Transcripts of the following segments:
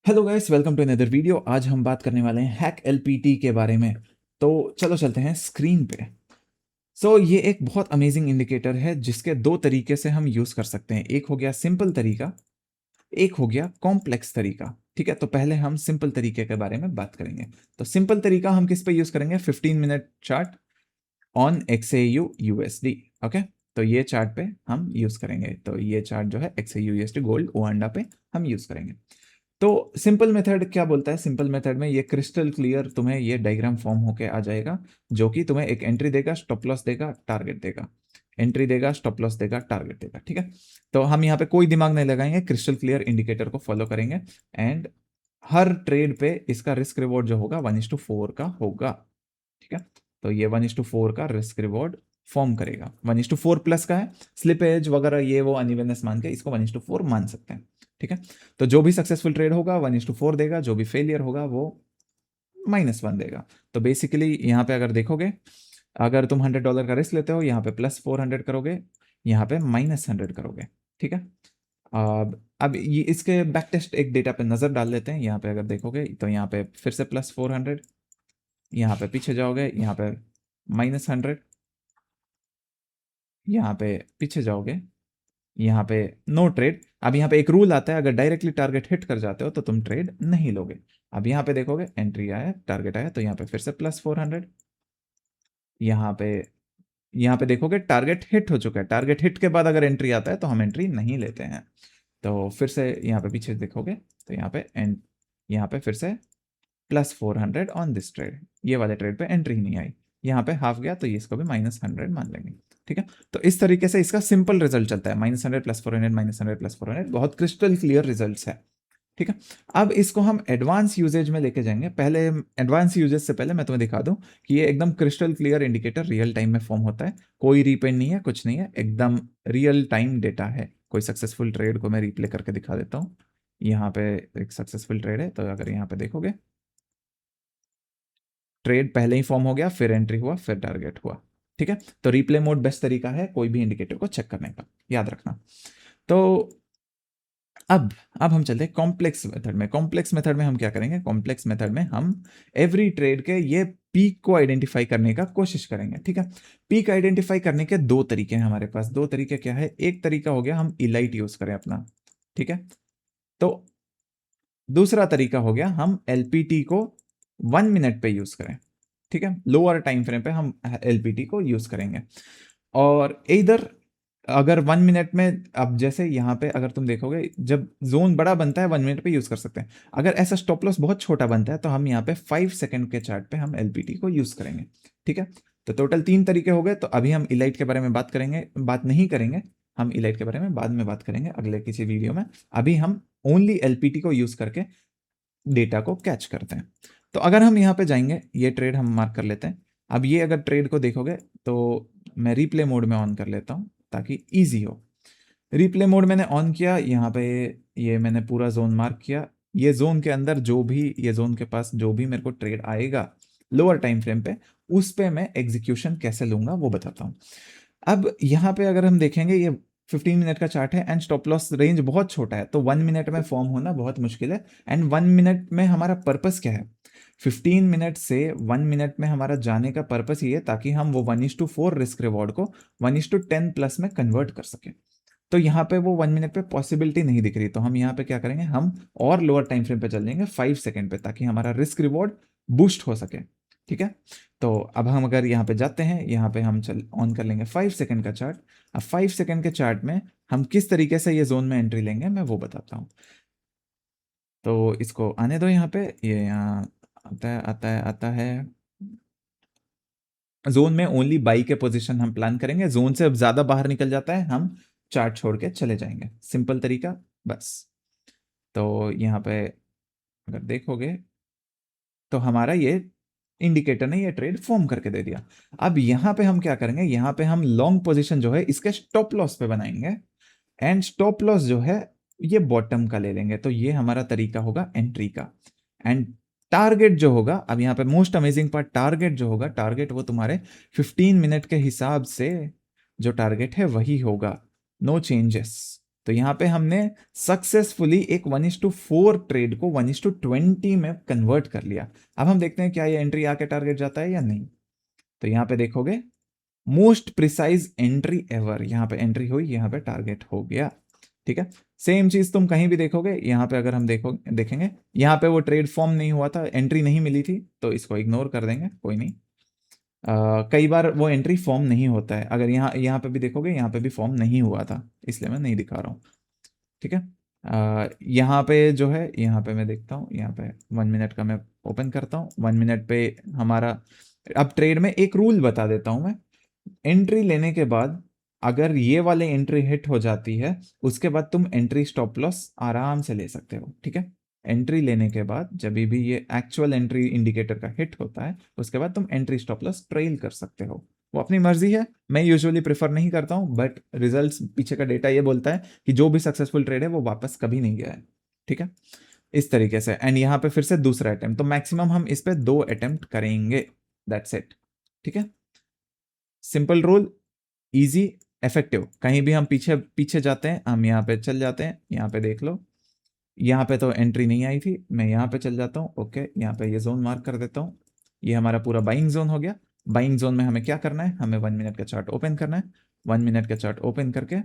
Hello guys, welcome to another video. आज हम बात करने वाले हैं हैक एलपीटी के बारे में। तो चलो चलते हैं स्क्रीन पे। ये एक बहुत अमेजिंग इंडिकेटर है जिसके दो तरीके से हम यूज कर सकते हैं। एक हो गया सिंपल तरीका, एक हो गया कॉम्प्लेक्स तरीका। ठीक है, तो पहले हम सिंपल तरीके के बारे में बात करेंगे। तो सिंपल तरीका हम किस पे यूज करेंगे? 15 minute chart on XAU USD। Okay, तो ये चार्ट पे हम यूज करेंगे। तो ये चार्ट जो है XAU USD गोल्ड ओएंडा पे हम यूज करेंगे। तो सिंपल मेथड क्या बोलता है? सिंपल मेथड में ये क्रिस्टल क्लियर तुम्हें ये डायग्राम फॉर्म होके आ जाएगा, जो कि तुम्हें एक एंट्री देगा, स्टॉप लॉस देगा, टारगेट देगा। एंट्री देगा, स्टॉप लॉस देगा, टारगेट देगा। ठीक है, तो हम यहाँ पे कोई दिमाग नहीं लगाएंगे, क्रिस्टल क्लियर इंडिकेटर को फॉलो करेंगे। एंड हर ट्रेड पे इसका रिस्क रिवॉर्ड जो होगा 1:4 का होगा। ठीक है, तो ये 1:4 का रिस्क रिवॉर्ड फॉर्म करेगा। 1:4 प्लस का है, स्लिप एज वगैरह ये वो अनइवननेस मान के इसको 1:4 मान सकते हैं। ठीक है, तो जो भी सक्सेसफुल ट्रेड होगा 1:4 देगा, जो भी फेलियर होगा वो -1 देगा। तो बेसिकली यहाँ पे अगर देखोगे, अगर तुम $100 का रिस्क लेते हो, यहाँ पे +400 करोगे, यहाँ पे -100 करोगे। ठीक है, अब ये इसके बैक टेस्ट एक डेटा पे नजर डाल लेते हैं। यहाँ पे अगर देखोगे तो यहाँ पे फिर से +400, यहाँ पे पीछे जाओगे, यहाँ पे -100, यहाँ पे पीछे जाओगे, यहाँ पे नो ट्रेड। अब यहाँ पे एक रूल आता है, अगर डायरेक्टली टारगेट हिट कर जाते हो तो तुम ट्रेड नहीं लोगे। अब यहाँ पे देखोगे एंट्री आया, टारगेट आया, तो यहाँ पे फिर से +400। यहाँ पे देखोगे टारगेट हिट हो चुका है। टारगेट हिट के बाद अगर एंट्री आता है तो हम एंट्री नहीं लेते हैं। तो फिर से यहाँ पे पीछे देखोगे तो यहाँ पे फिर से +400 ऑन दिस ट्रेड। ये वाले ट्रेड पे एंट्री ही नहीं आई, यहाँ पे हाफ गया, तो ये इसको भी -100 मान लेंगे। ठीक है, तो इस तरीके से इसका सिंपल रिजल्ट चलता है। -100 +400 -100 +400, बहुत क्रिस्टल क्लियर रिजल्ट्स है। ठीक है, अब इसको हम एडवांस यूजेज में लेके जाएंगे। पहले एडवांस यूजेज से पहले मैं तुम्हें दिखा दूं कि ये एकदम crystal clear indicator real time में फॉर्म होता है। कोई रीपेंड नहीं है, कुछ नहीं है, एकदम रियल टाइम डेटा है। कोई सक्सेसफुल ट्रेड को मैं रिप्ले करके दिखा देता हूँ। यहाँ पे एक सक्सेसफुल ट्रेड है, तो अगर यहाँ पे देखोगे, ट्रेड पहले ही फॉर्म हो गया, फिर एंट्री हुआ, फिर टारगेट हुआ। ठीक है, तो रिप्ले मोड बेस्ट तरीका है कोई भी इंडिकेटर को चेक करने का, याद रखना। तो अब हम चलते हैं कॉम्प्लेक्स मेथड में। कॉम्प्लेक्स मेथड में हम क्या करेंगे? कॉम्प्लेक्स मेथड में हम एवरी ट्रेड के ये पीक को आइडेंटिफाई करने का कोशिश करेंगे। ठीक है, पीक आइडेंटिफाई करने के दो तरीके हैं हमारे पास। दो तरीके क्या है? एक तरीका हो गया हम इलाइट यूज करें अपना। ठीक है, तो दूसरा तरीका हो गया हम एलपीटी को 1 मिनट पे यूज करें। ठीक है, लोअर टाइम फ्रेम पे हम एलपीटी को यूज करेंगे। और इधर अगर 1 मिनट में, अब जैसे यहाँ पे अगर तुम देखोगे, जब जोन बड़ा बनता है 1 मिनट पे यूज कर सकते हैं। अगर ऐसा स्टॉप लॉस बहुत छोटा बनता है तो हम यहाँ पे 5 सेकंड के चार्ट पे हम एलपीटी को यूज करेंगे। ठीक है, तो टोटल 3 तरीके हो गए। तो अभी हम इलाइट के बारे में बात नहीं करेंगे। हम इलाइट के बारे में बाद में बात करेंगे अगले किसी वीडियो में। अभी हम ओनली एलपीटी को यूज करके डेटा को कैच करते हैं। तो अगर हम यहाँ पे जाएंगे, ये ट्रेड हम मार्क कर लेते हैं। अब ये अगर ट्रेड को देखोगे तो मैं रिप्ले मोड में ऑन कर लेता हूँ ताकि इजी हो। रिप्ले मोड मैंने ऑन किया, यहाँ पे ये मैंने पूरा जोन मार्क किया। ये जोन के अंदर ये जोन के पास जो भी मेरे को ट्रेड आएगा लोअर टाइम फ्रेम पे, उस पे मैं एग्जीक्यूशन कैसे लूंगा वो बताता हूँ। अब यहाँ पे अगर हम देखेंगे, ये 15 मिनट का चार्ट है एंड स्टॉप लॉस रेंज बहुत छोटा है, तो 1 मिनट में फॉर्म होना बहुत मुश्किल है। एंड 1 मिनट में हमारा पर्पस क्या है? 15 मिनट से 1 मिनट में हमारा जाने का पर्पस ये है ताकि हम वो 1:4 रिस्क रिवॉर्ड को 1:10 प्लस में कन्वर्ट कर सके। तो यहाँ पे वो 1 मिनट पे पॉसिबिलिटी नहीं दिख रही, तो हम यहाँ पे क्या करेंगे? हम और लोअर टाइम फ्रेम पे चल जाएंगे 5 सेकंड पे, ताकि हमारा रिस्क रिवॉर्ड बूस्ट हो सके। ठीक है, तो अब हम अगर यहाँ पे जाते हैं, यहाँ पे हम चल ऑन कर लेंगे 5 सेकंड का चार्ट। अब 5 सेकंड के चार्ट में हम किस तरीके से ये जोन में एंट्री लेंगे मैं वो बताता हूँ। तो इसको आने दो, यहाँ पे ये यहाँ आता है। जोन में ओनली बाई के पोजीशन हम प्लान करेंगे। जोन से अब ज्यादा बाहर निकल जाता है, हम चार्ट छोड़ के चले जाएंगे। सिंपल तरीका बस। तो यहाँ पे अगर देखोगे तो हमारा ये इंडिकेटर ने ये ट्रेड फॉर्म करके दे दिया। अब यहाँ पे हम क्या करेंगे? यहाँ पे हम लॉन्ग पोजीशन जो है इसके स्टॉप लॉस पे बनाएंगे। एंड स्टॉप लॉस जो है ये बॉटम का ले लेंगे। तो ये हमारा तरीका होगा एंट्री का। एंड टारगेट जो होगा, अब यहाँ पे मोस्ट अमेजिंग पार्ट, टारगेट जो होगा, टारगेट वो तुम्हारे 15 मिनट के हिसाब से जो टारगेट है वही होगा, नो चेंजेस। तो यहाँ पे हमने सक्सेसफुली एक 1:4 ट्रेड को 1:20 में कन्वर्ट कर लिया। अब हम देखते हैं क्या ये एंट्री आके टारगेट जाता है या नहीं। तो यहाँ पे देखोगे मोस्ट प्रिसाइज एंट्री एवर, यहाँ पे एंट्री हुई, यहाँ पे टारगेट हो गया। ठीक है, सेम चीज तुम कहीं भी देखोगे, यहाँ पे अगर हम देखेंगे यहाँ पे वो ट्रेड फॉर्म नहीं हुआ था, एंट्री नहीं मिली थी, तो इसको इग्नोर कर देंगे, कोई नहीं। कई बार वो एंट्री फॉर्म नहीं होता है, अगर यहाँ पे भी देखोगे, यहाँ पे भी फॉर्म नहीं हुआ था, इसलिए मैं नहीं दिखा रहा हूँ। ठीक है, यहाँ पे जो है, यहाँ पे मैं देखता हूँ, यहाँ पे 1 मिनट का मैं ओपन करता हूँ। 1 मिनट पे हमारा, अब ट्रेड में एक रूल बता देता हूँ मैं। एंट्री लेने के बाद अगर ये वाले एंट्री हिट हो जाती है, उसके बाद तुम एंट्री स्टॉप लॉस आराम से ले सकते हो। ठीक है, एंट्री लेने के बाद जब भी ये एक्चुअल एंट्री इंडिकेटर का हिट होता है, उसके बाद तुम एंट्री स्टॉप लॉस ट्रेल कर सकते हो। वो अपनी मर्जी है, मैं यूजुअली प्रेफर नहीं करता हूं, बट रिजल्ट्स, पीछे का डेटा ये बोलता है कि जो भी सक्सेसफुल ट्रेड है वो वापस कभी नहीं गया है। ठीक है, इस तरीके से। एंड यहाँ पे फिर से दूसरा अटेम्प्ट, तो मैक्सिमम हम इस पे 2 अटेम्प्ट करेंगे, दैट्स इट। ठीक है, सिंपल रूल, इजी, इफेक्टिव। कहीं भी हम पीछे पीछे जाते हैं, हम यहाँ पे चल जाते हैं, यहाँ पे देख लो, यहाँ पे तो एंट्री नहीं आई थी, मैं यहाँ पे चल जाता हूँ। ओके, यहाँ पे ये जोन मार्क कर देता हूँ, ये हमारा पूरा बाइंग जोन हो गया। बाइंग जोन में हमें क्या करना है, हमें 1 मिनट का चार्ट ओपन करना है। 1 मिनट का चार्ट ओपन करके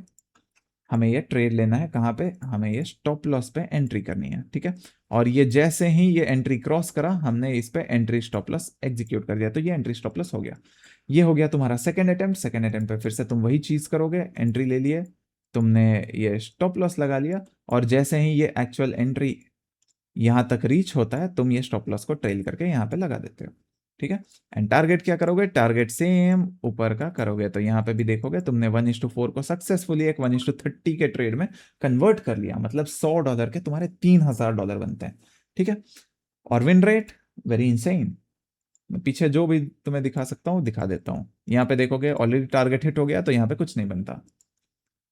हमें ये ट्रेड लेना है, कहाँ पे, हमें ये स्टॉप लॉस पे एंट्री करनी है। ठीक है, और ये जैसे ही ये एंट्री क्रॉस करा, हमने इस पे एंट्री स्टॉप लॉस एग्जीक्यूट कर दिया, तो ये एंट्री स्टॉप लॉस हो गया। ये हो गया तुम्हारा सेकंड अटेम्प्ट। सेकंड अटेम्प्ट पे फिर से तुम वही चीज करोगे, एंट्री ले लिए, तुमने ये स्टॉप लॉस लगा लिया, और जैसे ही ये एक्चुअल एंट्री यहां तक रीच होता है, तुम ये स्टॉप लॉस को ट्रेल करके यहाँ पे लगा देते हो। ठीक है, एंड टारगेट क्या करोगे, टारगेट सेम ऊपर का करोगे। तो यहाँ पे भी देखोगे तुमने 1:4 को सक्सेसफुली एक 1:30 के ट्रेड में कन्वर्ट कर लिया, मतलब $100 के तुम्हारे $3000 बनते हैं। ठीक है, और विन रेट वेरी इंसेन। मैं पीछे जो भी तुम्हें दिखा सकता हूँ दिखा देता हूँ। यहाँ पे देखोगे ऑलरेडी टारगेट हिट हो गया, तो यहाँ पे कुछ नहीं बनता।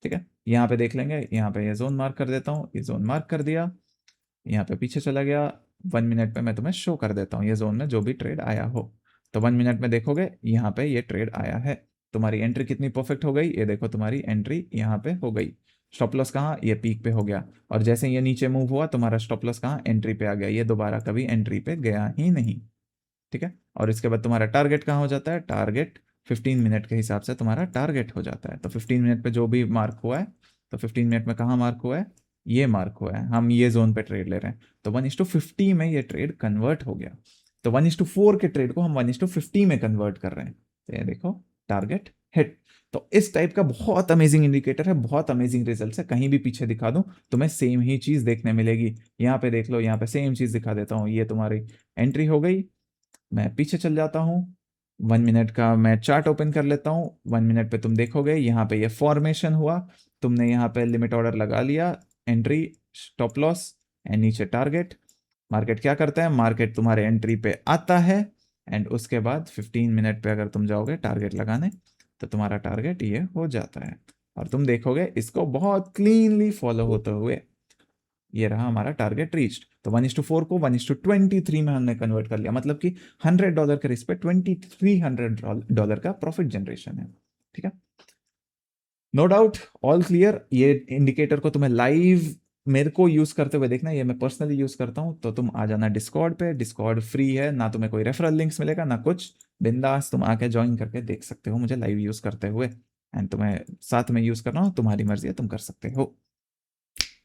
ठीक है, यहाँ पे देख लेंगे, यहाँ पे ये जोन मार्क कर देता हूँ, ये जोन मार्क कर दिया, यहाँ पे पीछे चला गया। 1 मिनट में मैं तुम्हें शो कर देता हूँ ये जोन में जो भी ट्रेड आया हो। तो 1 मिनट में देखोगे यहाँ पे ये ट्रेड आया है, तुम्हारी एंट्री कितनी परफेक्ट हो गई, ये देखो तुम्हारी एंट्री यहाँ पे हो गई। स्टॉप लॉस कहाँ, ये पीक पे हो गया, और जैसे ये नीचे मूव हुआ, तुम्हारा स्टॉप लॉस कहाँ, एंट्री पे आ गया, ये दोबारा कभी एंट्री पे गया ही नहीं। ठीक है, और इसके बाद तुम्हारा टारगेट कहाँ हो जाता है, टारगेट 15 मिनट के हिसाब से तुम्हारा टारगेट हो जाता है। तो 15 मिनट पे जो भी मार्क हुआ है, तो 15 मिनट में कहाँ मार्क हुआ है, ये मार्क हुआ है, हम ये जोन पे ट्रेड ले रहे हैं, तो 1:50 में ये ट्रेड कन्वर्ट हो गया। तो 1:4 के ट्रेड को हम 1:50 में कन्वर्ट कर रहे हैं, तो ये देखो टारगेट हिट। तो इस टाइप का बहुत अमेजिंग इंडिकेटर है, बहुत अमेजिंग रिजल्ट है। कहीं भी पीछे दिखा दूं तुम्हें सेम ही चीज देखने मिलेगी। यहाँ पे देख लो, यहाँ पे सेम चीज दिखा देता हूँ, ये तुम्हारी एंट्री हो गई, मैं पीछे चल जाता हूँ। 1 मिनट का मैं चार्ट ओपन कर लेता हूँ। 1 मिनट पे तुम देखोगे यहाँ पे ये फॉर्मेशन हुआ, तुमने यहाँ पे लिमिट ऑर्डर लगा लिया, एंट्री स्टॉप लॉस एंड नीचे टारगेट। मार्केट क्या करता है, मार्केट तुम्हारे एंट्री पे आता है, एंड उसके बाद 15 मिनट पे अगर तुम जाओगे टारगेट लगाने, तो तुम्हारा टारगेट ये हो जाता है, और तुम देखोगे इसको बहुत क्लीनली फॉलो होते हुए ये रहा हमारा टारगेट रीच्ड। तो 1:4 को 1:23 में हमने कन्वर्ट कर लिया, मतलब कि $100 के रिस्क पे $2300 का प्रॉफिट जनरेशन है। ठीक है, नो डाउट, ऑल क्लियर। ये इंडिकेटर को तुम्हें लाइव मेरे को यूज करते हुए देखना, ये मैं पर्सनली यूज करता हूं। तो तुम आ जाना डिस्कॉर्ड पे, डिस्कॉर्ड फ्री है, ना तुम्हें कोई रेफरल लिंक्स मिलेगा ना कुछ, बिंदास तुम आके ज्वाइन करके देख सकते हो मुझे लाइव यूज करते हुए। एंड तुम्हें साथ में यूज करना हो, तुम्हारी मर्जी है, तुम कर सकते हो।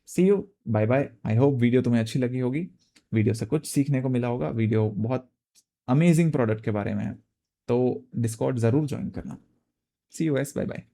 See you, bye bye. I hope video तुम्हें अच्छी लगी होगी, वीडियो से कुछ सीखने को मिला होगा, वीडियो बहुत अमेजिंग प्रोडक्ट के बारे में है, तो डिस्कॉर्ड जरूर ज्वाइन करना। सी यू एस, बाय बाय।